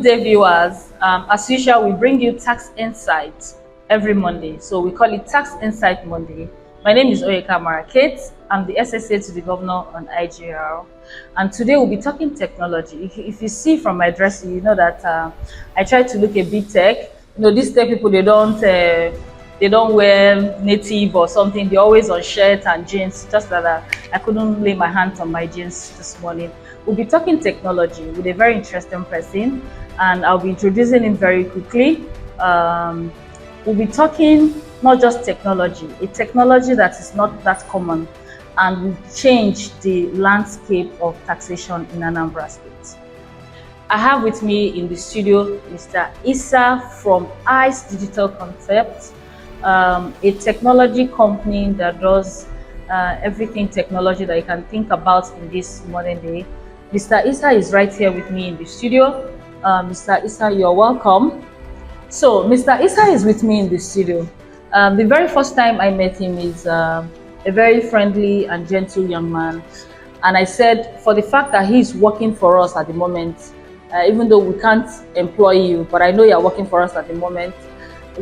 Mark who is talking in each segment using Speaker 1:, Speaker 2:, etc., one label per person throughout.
Speaker 1: Good day, viewers. As usual, we bring you tax insights every Monday. So we call it Tax Insight Monday. My name is Oyeka Kate. I'm the SSA to the governor on IGR. And today we'll be talking technology. If you see from my dressing, you know that I try to look a bit tech. You know, these tech people, they don't wear native or something. They're always on shirt and jeans. Just that I couldn't lay my hands on my jeans this morning. We'll be talking technology with a very interesting person, and I'll be introducing him very quickly. We'll be talking not just technology, a technology that is not that common and will change the landscape of taxation in Anambra State. I have with me in the studio Mr. Isah from ISCE Digital Concept, a technology company that does everything technology that you can think about in this modern day. Mr. Isah is right here with me in the studio. Mr. Isah, you're welcome. So, Mr. Isah is with me in the studio. The very first time I met him is a very friendly and gentle young man. And I said, for the fact that he's working for us at the moment, even though we can't employ you, but I know you're working for us at the moment,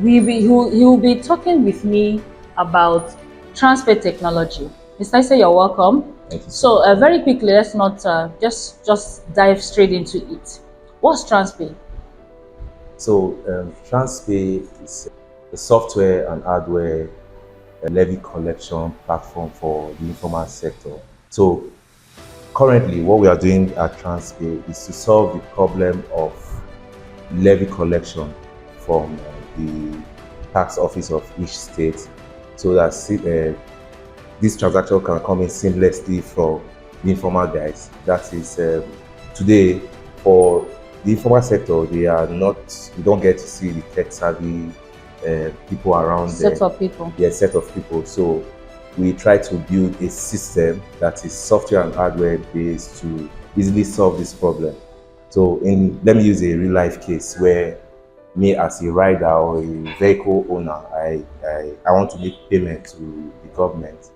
Speaker 1: he will be talking with me about TransPay technology. Mr. Isah, you're welcome.
Speaker 2: Thank you.
Speaker 1: So very quickly, let's not just dive straight into it. What's TransPay?
Speaker 2: So TransPay is a software and hardware levy collection platform for the informal sector. So currently, what we are doing at TransPay is to solve the problem of levy collection from the tax office of each state, so that this transaction can come in seamlessly from the informal guys. That is, today for the informal sector, they are not. You don't get to see the tech savvy people around.
Speaker 1: Set of people.
Speaker 2: Yeah, set of people. So we try to build a system that is software and hardware based to easily solve this problem. So let me use a real life case where me as a rider or a vehicle owner, I want to make payment to the government.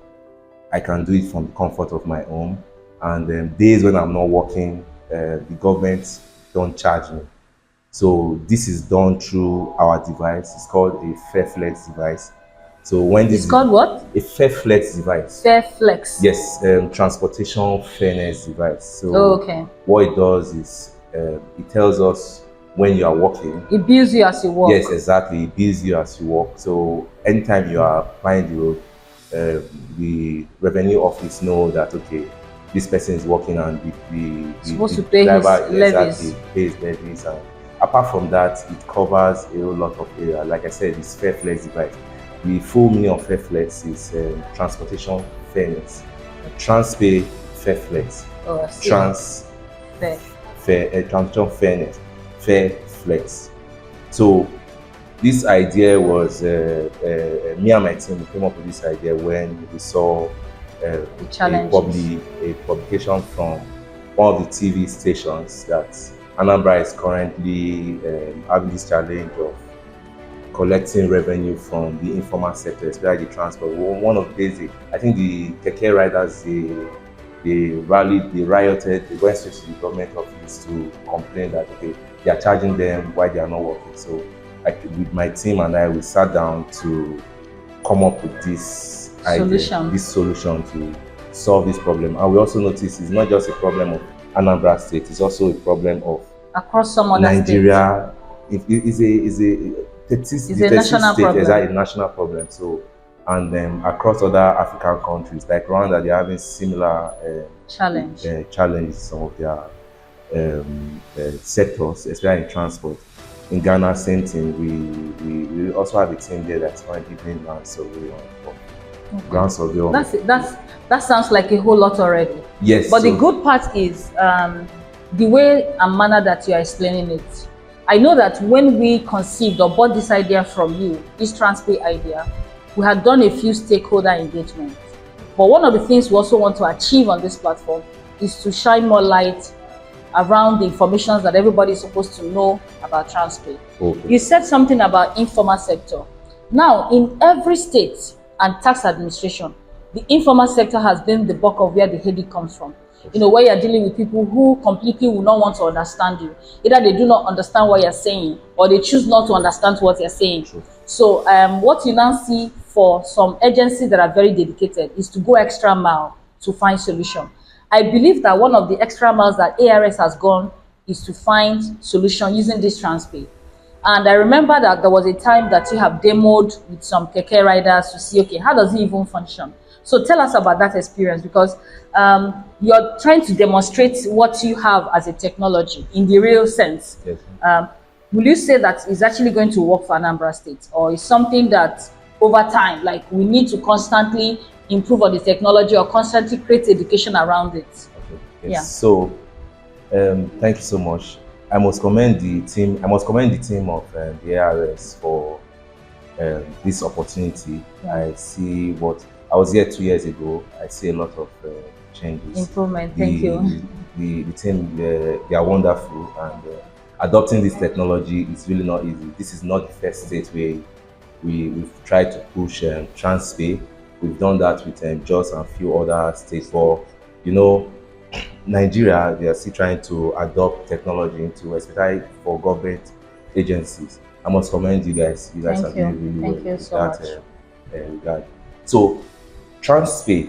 Speaker 2: I can do it from the comfort of my home, and days when I'm not working, the government don't charge me. So this is done through our device. It's called a FairFlex device. So when this
Speaker 1: it's called what?
Speaker 2: A FairFlex device.
Speaker 1: FairFlex.
Speaker 2: Yes, transportation fairness device. So
Speaker 1: okay.
Speaker 2: What it does is it tells us when you are walking.
Speaker 1: It bills you as you walk.
Speaker 2: Yes, exactly. It bills you as you walk. So anytime you are applying the road, the revenue office know that okay, this person is working and
Speaker 1: supposed to pay
Speaker 2: driver
Speaker 1: his levies.
Speaker 2: Exactly pays levies. And apart from that, it covers a whole lot of area. Like I said, it's FairFlex device. The full meaning of FairFlex is transportation fairness. TransPay FairFlex.
Speaker 1: Oh, I see.
Speaker 2: Transportation fairness. FairFlex. So this idea was me and my team came up with this idea when we saw a publication from one of the TV stations that Anambra is currently having this challenge of collecting revenue from the informal sector, especially the transport. One of the days, I think the keke riders, they rallied, they rioted, they went straight to the government office to complain that okay, they are charging them while they are not working. So with my team and I, we sat down to come up with this solution to solve this problem. And we also noticed it's not just a problem of Anambra State, it's also a problem of
Speaker 1: across some other
Speaker 2: Nigeria. It's a national problem. It's a national problem. So, and across other African countries like Rwanda, they're having similar challenges. Some of their sectors, especially in transport. In Ghana, same thing. We also have a team there that's currently doing ground survey ground survey.
Speaker 1: That sounds like a whole lot already.
Speaker 2: Yes.
Speaker 1: But the good part is the way and manner that you are explaining it. I know that when we conceived or bought this idea from you, this TransPay idea, we had done a few stakeholder engagements. But one of the things we also want to achieve on this platform is to shine more light around the information that everybody is supposed to know about TransPay.
Speaker 2: Okay.
Speaker 1: You said something about informal sector. Now, in every state and tax administration, the informal sector has been the bulk of where the headache comes from. You know, where you're dealing with people who completely will not want to understand you. Either they do not understand what you're saying, or they choose not to understand what you're saying.
Speaker 2: True.
Speaker 1: So what you now see for some agencies that are very dedicated is to go extra mile to find solution. I believe that one of the extra miles that ARS has gone is to find solution using this TransPay. And I remember that there was a time that you have demoed with some keke riders to see, okay, how does it even function? So tell us about that experience, because you're trying to demonstrate what you have as a technology in the real sense.
Speaker 2: Yes.
Speaker 1: Will you say that is actually going to work for Anambra State, or is something that over time, like we need to constantly improve on the technology or constantly create education around it?
Speaker 2: Okay. Yes.
Speaker 1: Yeah.
Speaker 2: So thank you so much. I must commend the team. I must commend the team of the ARS for this opportunity.
Speaker 1: Yeah.
Speaker 2: I see what I was here 2 years ago. I see a lot of changes.
Speaker 1: Improvement. Thank you.
Speaker 2: The team, they are wonderful, and adopting this technology is really not easy. This is not the first state where we've tried to push TransPay. We've done that with JOS and a few other states. But you know, Nigeria, they are still trying to adopt technology into, especially for government agencies. I must commend you guys. You guys are doing really well
Speaker 1: so much.
Speaker 2: Regard. So, TransPay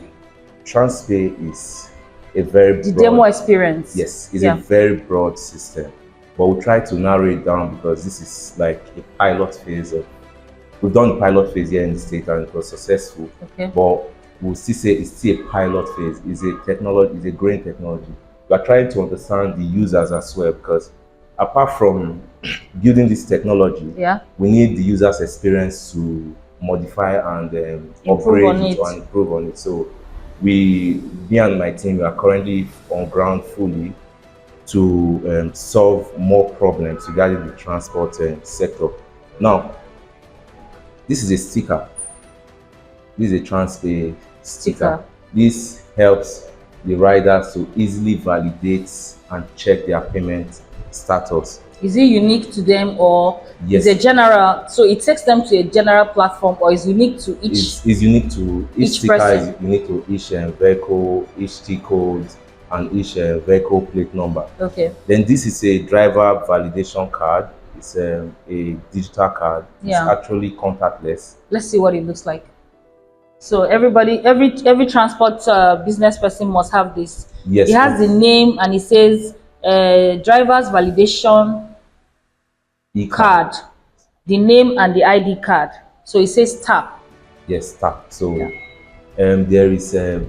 Speaker 2: is a very
Speaker 1: the demo experience.
Speaker 2: Yes, it's a very broad system, but we'll try to narrow it down because this is like a pilot phase. We've done the pilot phase here in the state and it was successful.
Speaker 1: Okay.
Speaker 2: But we'll still say it's still a pilot phase. It's a technology, it's a growing technology. We are trying to understand the users as well, because apart from building this technology, we need the user's experience to modify and upgrade it and improve on it. So me and my team, we are currently on ground fully to solve more problems regarding the transport sector. Now, this is a sticker. This is a TransPay sticker. This helps the riders to easily validate and check their payment status.
Speaker 1: Is it unique to them, or
Speaker 2: yes,
Speaker 1: is a general? So it takes them to a general platform, or is unique to each?
Speaker 2: It's unique to each sticker.
Speaker 1: Person.
Speaker 2: Is unique to each vehicle, each T code, and each vehicle plate number.
Speaker 1: Okay.
Speaker 2: Then this is a driver validation card. It's a digital card. It's actually contactless.
Speaker 1: Let's see what it looks like. So every transport business person must have this.
Speaker 2: Yes.
Speaker 1: It has the name and it says driver's validation card, the name and the ID card. So it says tap.
Speaker 2: Yes, tap. So there is the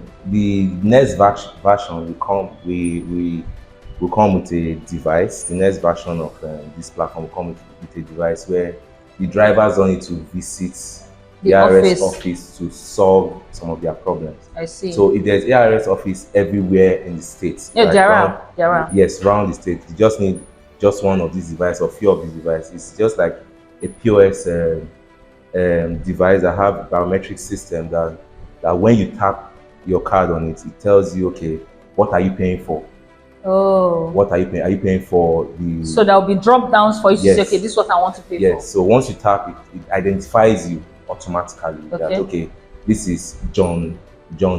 Speaker 2: next version will come with a device. The next version of this platform will come with a device where the drivers don't need to visit the ARS office to solve some of their problems.
Speaker 1: I see.
Speaker 2: So if there's ARS office everywhere in the state,
Speaker 1: there are.
Speaker 2: Yes, around the state, you just need just one of these devices or few of these devices. It's just like a POS device that have a biometric system that when you tap your card on it, it tells you, okay, what are you paying for?
Speaker 1: Oh.
Speaker 2: What are you paying? Are you paying for the?
Speaker 1: So there will be drop downs for you to say, okay, this is what I want to pay for.
Speaker 2: Yes. So once you tap it, it identifies you automatically.
Speaker 1: Okay.
Speaker 2: That okay, this is John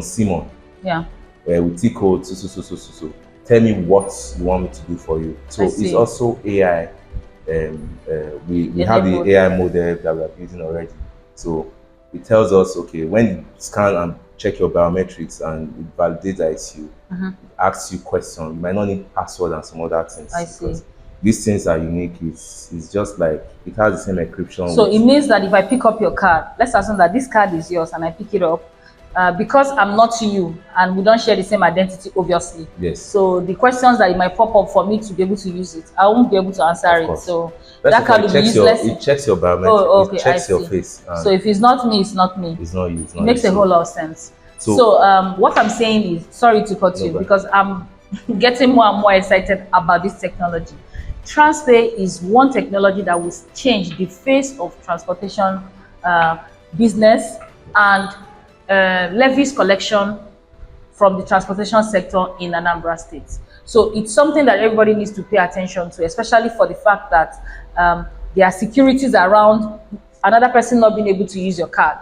Speaker 2: Simon.
Speaker 1: Yeah.
Speaker 2: With T code so. Tell me what you want me to do for you. So it's also AI. We have the AI model that we are using already. So it tells us, okay, when you scan and check your biometrics and it validates that it's you, it asks you questions. You might not need password and some other things.
Speaker 1: I see.
Speaker 2: These things are unique. It's just like it has the same encryption.
Speaker 1: So it means that if I pick up your card, let's assume that this card is yours and I pick it up, because I'm not you and we don't share the same identity, obviously.
Speaker 2: Yes.
Speaker 1: So the questions that it might pop up for me to be able to use it, I won't be able to answer it. So
Speaker 2: that's
Speaker 1: that card will be useless.
Speaker 2: It checks your biometrics.
Speaker 1: Oh, okay,
Speaker 2: it checks your face.
Speaker 1: So if it's not me, it's not me.
Speaker 2: It's not you. It's not
Speaker 1: it makes a whole lot of sense. So what I'm saying is, sorry to cut you, because I'm getting more and more excited about this technology. TransPay is one technology that will change the face of transportation business and levies collection from the transportation sector in Anambra State. So it's something that everybody needs to pay attention to, especially for the fact that there are securities around another person not being able to use your card,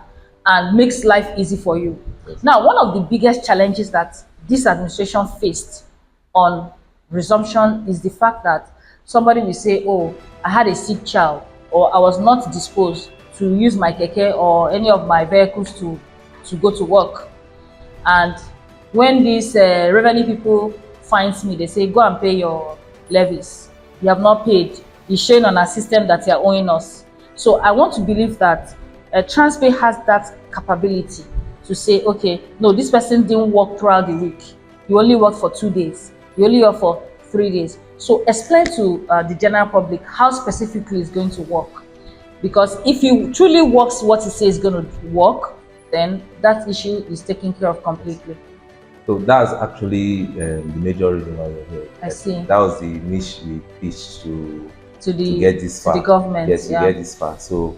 Speaker 1: and makes life easy for you. Yes. Now, one of the biggest challenges that this administration faced on resumption is the fact that somebody will say, oh, I had a sick child, or I was not disposed to use my keke or any of my vehicles to go to work. And when these revenue people finds me, they say, go and pay your levies. You have not paid. It's showing on our system that you are owing us. So I want to believe that TransPay has that capability to say, okay, no, this person didn't work throughout the week. You only worked for 2 days. You only worked for 3 days. So explain to the general public how specifically it's going to work. Because if he truly works what he says is going to work, then that issue is taken care of completely.
Speaker 2: So that's actually the major reason why we're here.
Speaker 1: I see.
Speaker 2: That was the niche we pitched to
Speaker 1: the
Speaker 2: get this far.
Speaker 1: To the government.
Speaker 2: Yes, to get this far. So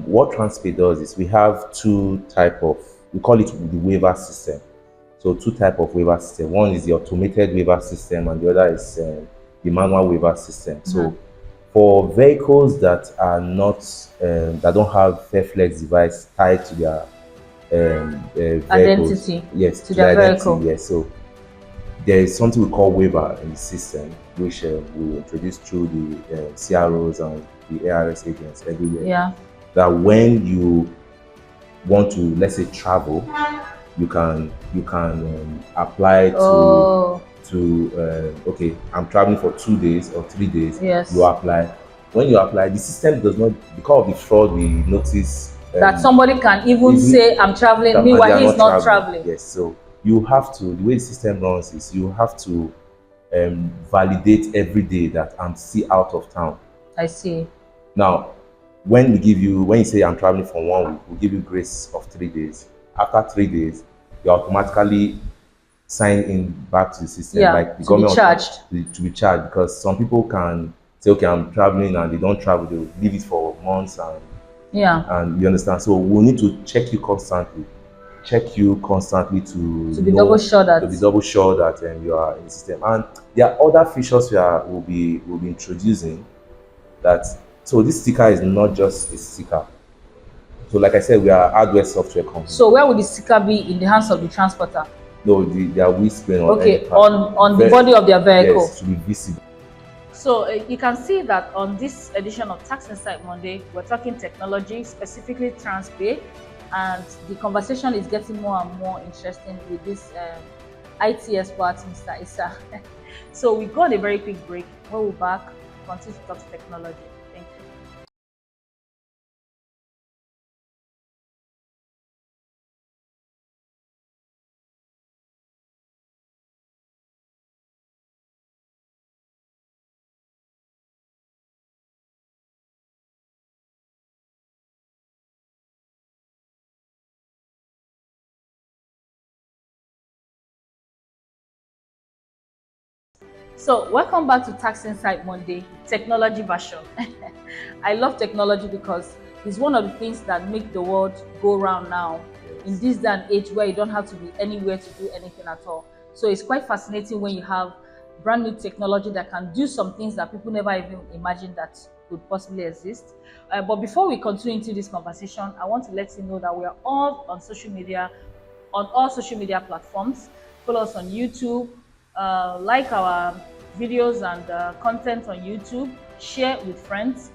Speaker 2: what TransPay does is we have two type of, we call it the waiver system. So two type of waiver system. One is the automated waiver system, and the other is the manual waiver system. So for vehicles that are not that don't have FairFlex device tied to their
Speaker 1: identity,
Speaker 2: yes,
Speaker 1: to their
Speaker 2: identity,
Speaker 1: vehicle.
Speaker 2: yes. So there is something we call waiver in the system, which we introduce through the CROs and the ARS agents everywhere.
Speaker 1: Yeah.
Speaker 2: That when you want to, let's say, travel, you can apply to okay, I'm traveling for 2 days or 3 days.
Speaker 1: Yes.
Speaker 2: You apply. When you apply, the system does not, because of the fraud we notice
Speaker 1: that somebody can even say I'm traveling, meanwhile he's not traveling.
Speaker 2: Yes, so you have to, the way the system runs is you have to validate every day that I'm still out of town.
Speaker 1: I see.
Speaker 2: Now, when you say I'm traveling for 1 week, we give you grace of 3 days. After 3 days, you automatically sign in back to the system, like the government to be charged, because some people can say, okay, I'm traveling, and they don't travel, they'll leave it for months, and you understand. So we'll need to check you constantly to
Speaker 1: be double sure that
Speaker 2: you are in the system. And there are other features we'll be introducing. That so this sticker is not just a sticker. So like I said, we are hardware software company.
Speaker 1: So where would the sticker be? In the hands of the transporter?
Speaker 2: No, they are whispering on
Speaker 1: on the body of their vehicle.
Speaker 2: Yes, to be visible.
Speaker 1: So you can see that on this edition of Tax Insight Monday, we're talking technology, specifically TransPay, and the conversation is getting more and more interesting with this IT expert, Mr. Isah. So we got a very quick break. When we're back, continue to talk technology. Thank you. So welcome back to Tax Insight Monday, technology version. I love technology because it's one of the things that make the world go round now, in this day and age where you don't have to be anywhere to do anything at all. So it's quite fascinating when you have brand new technology that can do some things that people never even imagined that could possibly exist. But before we continue into this conversation, I want to let you know that we are all on social media, on all social media platforms. Follow us on YouTube, like our videos and content on YouTube, share with friends,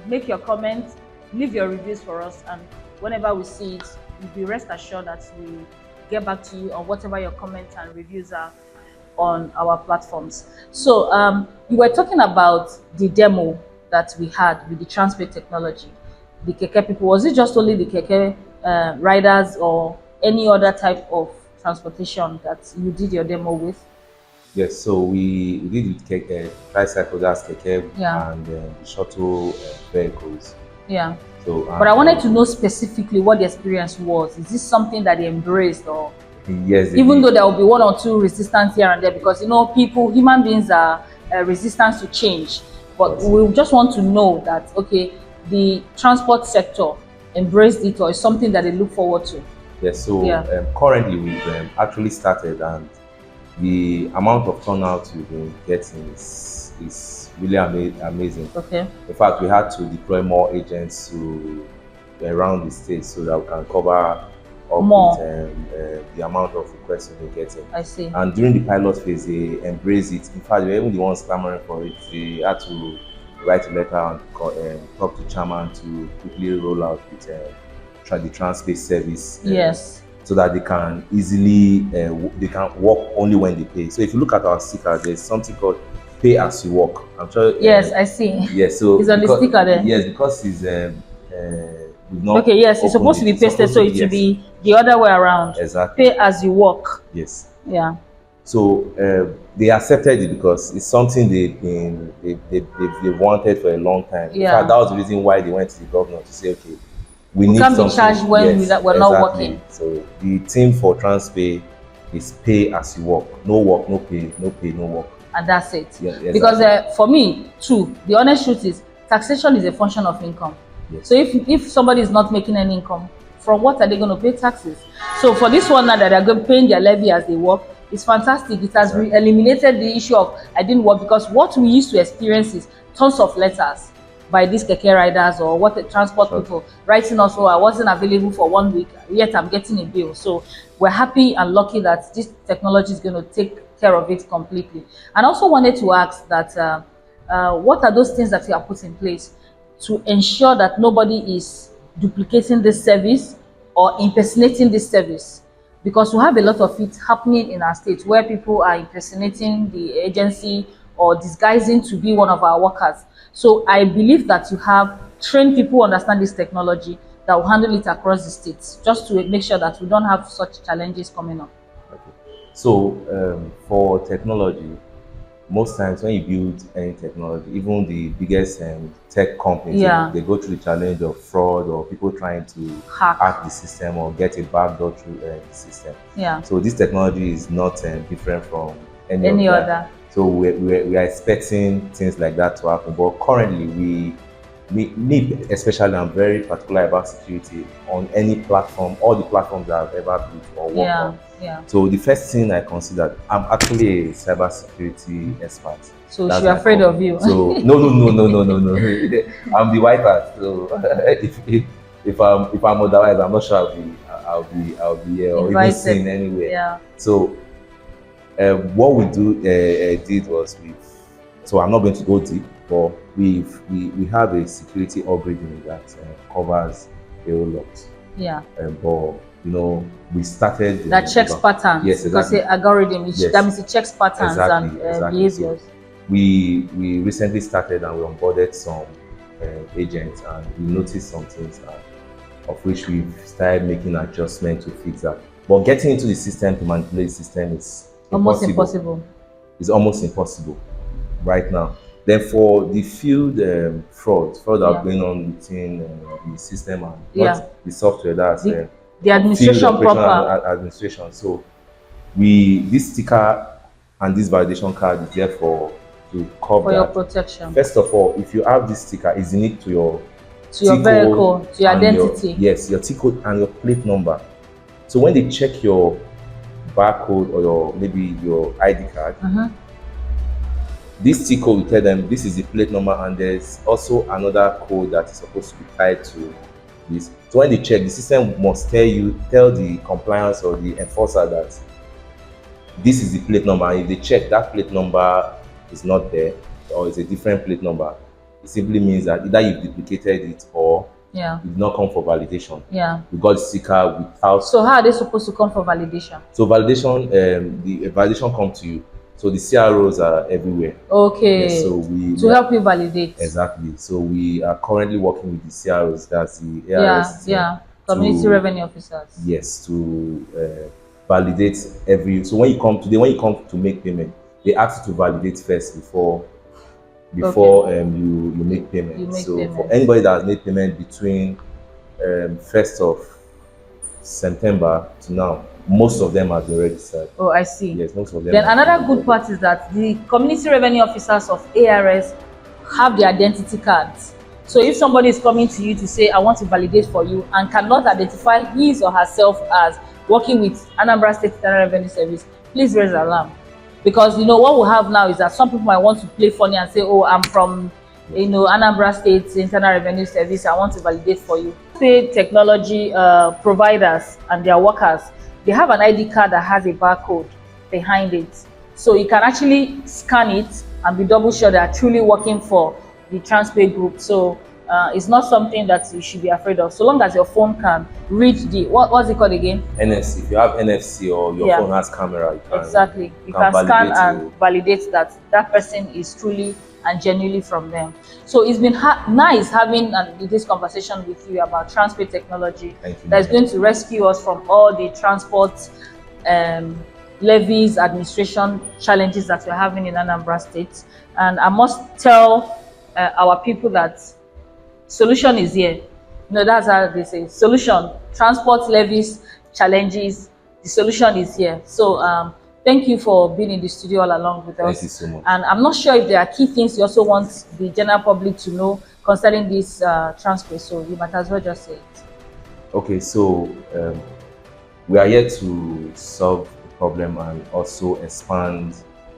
Speaker 1: make your comments, leave your reviews for us, and whenever we see it, you'll be rest assured that we get back to you on whatever your comments and reviews are on our platforms. So you were talking about the demo that we had with the TransPay technology, the keke people. Was it just only the keke riders or any other type of transportation that you did your demo with?
Speaker 2: Yes, so we did with keke, tricycle, that's keke, and the shuttle vehicles.
Speaker 1: Yeah.
Speaker 2: So,
Speaker 1: but I wanted to know specifically what the experience was. Is this something that they embraced, or
Speaker 2: yes,
Speaker 1: even though there will be one or two resistance here and there, because human beings are resistant to change. But we just want to know that the transport sector embraced it, or is something that they look forward to.
Speaker 2: Yes. So currently we've actually started, and the amount of turnout we've been getting is really amazing.
Speaker 1: Okay.
Speaker 2: In fact, we had to deploy more agents around the state so that we can cover up
Speaker 1: more
Speaker 2: with the amount of requests they're getting.
Speaker 1: I see.
Speaker 2: And during the pilot phase, they embrace it. In fact, they were even the ones clamoring for it. They had to write a letter and talk to chairman to quickly roll out with the TransPay service.
Speaker 1: Yes.
Speaker 2: So that they can easily they can work only when they pay. So if you look at our sticker, there's something called pay as you work. I'm sure.
Speaker 1: Yes, I see.
Speaker 2: Yes, so
Speaker 1: it's on the sticker there.
Speaker 2: Yes, because it's not
Speaker 1: okay. Yes, it's supposed to be pasted, so it should be the other way around.
Speaker 2: Exactly.
Speaker 1: Pay as you work.
Speaker 2: Yes.
Speaker 1: Yeah.
Speaker 2: So they accepted it because it's something they've wanted for a long time.
Speaker 1: Yeah.
Speaker 2: In fact, that was the reason why they went to the governor to say, okay, we need
Speaker 1: can't
Speaker 2: something.
Speaker 1: be charged when we're not working.
Speaker 2: So the theme for TransPay is pay as you work. No work, no pay, no pay, no work.
Speaker 1: And that's it.
Speaker 2: Yeah, exactly.
Speaker 1: Because for me, too, the honest truth is taxation is a function of income.
Speaker 2: Yes.
Speaker 1: So if somebody is not making any income, from what are they going to pay taxes? So for this one now that they're going to pay their levy as they work, it's fantastic. It has eliminated the issue of I didn't work, because what we used to experience is tons of letters by these keke riders or what the transport people writing us, oh, I wasn't available for 1 week, yet I'm getting a bill. So we're happy and lucky that this technology is going to take care of it completely. And also wanted to ask that what are those things that you have put in place to ensure that nobody is duplicating this service or impersonating this service? Because we have a lot of it happening in our state where people are impersonating the agency or disguising to be one of our workers. So I believe that you have trained people who understand this technology that will handle it across the states, just to make sure that we don't have such challenges coming up.
Speaker 2: Okay. So for technology, most times when you build any technology, even the biggest tech companies, they go through the challenge of fraud or people trying to hack the system or get a backdoor through the system.
Speaker 1: Yeah.
Speaker 2: So this technology is not different from any
Speaker 1: other.
Speaker 2: So we are expecting things like that to happen. But currently, me especially, I'm very particular about security on any platform, all the platforms that I've ever built or worked on.
Speaker 1: Yeah.
Speaker 2: So the first thing I considered, I'm actually a cybersecurity expert.
Speaker 1: So she's afraid of you.
Speaker 2: So no. I'm the white hat. So if I'm otherwise, I'm not sure I'll be here or even seen anywhere.
Speaker 1: Yeah.
Speaker 2: So what we did was so I'm not going to go deep, but we have a security upgrading that covers a whole lot.
Speaker 1: Yeah.
Speaker 2: But we started
Speaker 1: that checks patterns.
Speaker 2: Yes, exactly.
Speaker 1: Because the algorithm, that means it checks patterns and behaviors.
Speaker 2: So we recently started and we onboarded some agents, and we noticed some things of which we've started making adjustments to fix that. But getting into the system to manipulate the system is
Speaker 1: almost impossible.
Speaker 2: It's almost impossible right now. Then for the field fraud that are going on within the system and not the software, that's
Speaker 1: the administration proper.
Speaker 2: Administration. So this sticker and this validation card is there to cover
Speaker 1: your protection.
Speaker 2: First of all, if you have this sticker, it's unique to your
Speaker 1: vehicle, to your identity.
Speaker 2: Your T code and your plate number. So when they check your barcode or maybe your ID card, this T code will tell them this is the plate number, and there's also another code that is supposed to be tied to this. So when they check, the system must tell the compliance or the enforcer that this is the plate number. And if they check that plate number is not there or it's a different plate number, it simply means that either you've duplicated it or it did not come for validation.
Speaker 1: Yeah.
Speaker 2: You got the sticker without.
Speaker 1: So how are they supposed to come for validation?
Speaker 2: So validation, the validation comes to you. So the CROs are everywhere.
Speaker 1: Okay.
Speaker 2: Yes, so
Speaker 1: to help you validate.
Speaker 2: Exactly. So we are currently working with the CROs. That's the ARS.
Speaker 1: Community revenue officers.
Speaker 2: Yes, to validate So when you come to make payment, they ask you to validate first before you make payment. For anybody that has made payment between 1st of September to now, most of them have been registered.
Speaker 1: Oh, I see.
Speaker 2: Yes, most of them.
Speaker 1: Then another good part is that the community revenue officers of ARS have the identity cards. So if somebody is coming to you to say, I want to validate for you, and cannot identify his or herself as working with Anambra State Internal Revenue Service, please raise alarm. Because what we have now is that some people might want to play funny and say, oh, I'm from Anambra State Internal Revenue Service, I want to validate for you. TransPay technology providers and their workers, they have an ID card that has a barcode behind it. So you can actually scan it and be double sure they are truly working for the TransPay group. So it's not something that you should be afraid of. So long as your phone can read the, what's it called again?
Speaker 2: NFC. If you have NFC or your phone has camera, you can,
Speaker 1: exactly. You can scan and validate that that person is truly and genuinely from them. So it's been nice having this conversation with you about TransPay technology that's going to rescue us from all the transport levies, administration challenges that we're having in Anambra State. And I must tell our people that solution is here. That's how they say solution. Transport levies, challenges, the solution is here. So thank you for being in the studio all along with us.
Speaker 2: Thank you so much.
Speaker 1: And I'm not sure if there are key things you also want the general public to know concerning this TransPay. So you might as well just say it.
Speaker 2: Okay, so we are here to solve the problem and also expand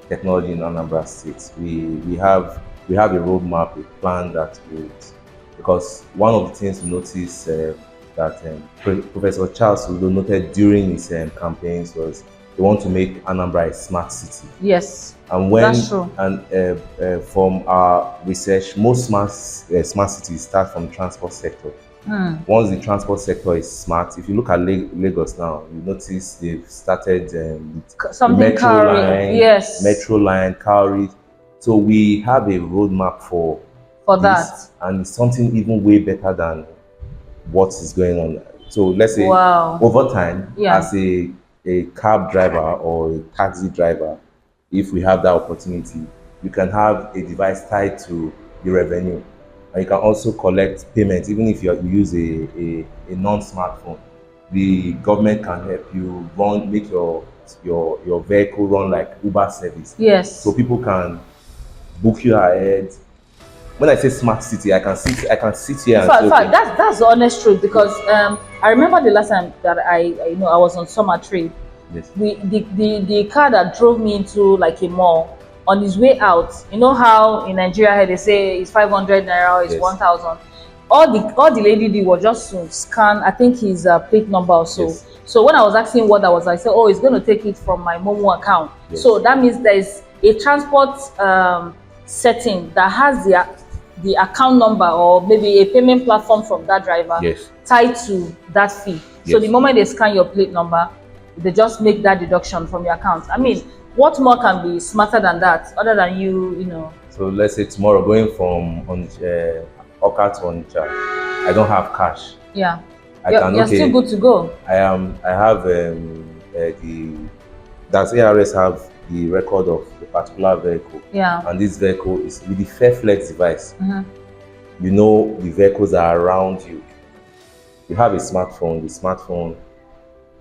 Speaker 2: technology in Anambra State. We have a roadmap, a plan that would, because one of the things we noticed that Professor Charles Udo noted during his campaigns was they want to make Anambra a smart city.
Speaker 1: Yes,
Speaker 2: and when
Speaker 1: that's true.
Speaker 2: And from our research, most smart cities start from the transport sector. Once the transport sector is smart, if you look at Lagos now, you notice they've started metro line,
Speaker 1: yes,
Speaker 2: metro line, Cowrie. So we have a roadmap for
Speaker 1: that,
Speaker 2: and it's something even way better than what is going on. So let's say
Speaker 1: wow,
Speaker 2: over time, as a cab driver or a taxi driver, if we have that opportunity, you can have a device tied to the revenue, and you can also collect payments even if you use a non-smartphone. The government can help you make your vehicle run like Uber service.
Speaker 1: Yes.
Speaker 2: So people can book you ahead. When I say smart city, I can sit here and say, okay.
Speaker 1: That's the honest truth, because I remember the last time that I was on summer trip.
Speaker 2: Yes.
Speaker 1: The car that drove me into like a mall, on his way out, you know how in Nigeria they say it's 500 naira, it's 1,000. All the lady did was just to scan, I think his plate number or so. Yes. So when I was asking what that was, I said, oh, it's going to take it from my Momo account. Yes. So that means there is a transport setting that has the account number or maybe a payment platform from that driver tied to that fee. Yes. So the moment they scan your plate number, they just make that deduction from your account. I mean, what more can be smarter than that, other than you know? So
Speaker 2: let's say tomorrow going from Oka to Onitsha, I don't have cash.
Speaker 1: Yeah, you're still good to go.
Speaker 2: I have does ARS have the record of a particular vehicle?
Speaker 1: Yeah.
Speaker 2: And this vehicle is with the Fairflex device. You know the vehicles are around you. You have a smartphone. The smartphone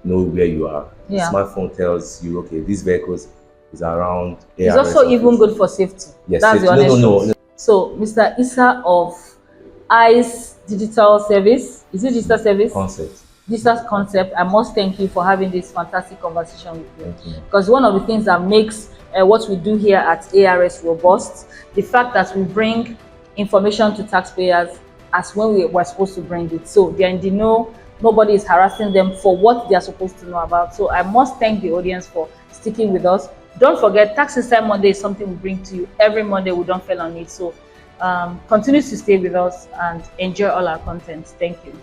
Speaker 2: knows where you are. The smartphone tells you, okay, these vehicles is around ARS.
Speaker 1: It's also even good for safety.
Speaker 2: Yes,
Speaker 1: that's the honest
Speaker 2: no.
Speaker 1: So, Mr. Isah of ISCE Digital Service, is it Digital Service?
Speaker 2: Concept.
Speaker 1: Digital Concept, I must thank you for having this fantastic conversation with you. Because one of the things that makes what we do here at ARS robust, the fact that we bring information to taxpayers as when we were supposed to bring it. So they're in the know, nobody is harassing them for what they're supposed to know about. So I must thank the audience for sticking with us. Don't forget, Tax Insight Monday is something we bring to you every Monday. We don't fail on it. So continue to stay with us and enjoy all our content. Thank you.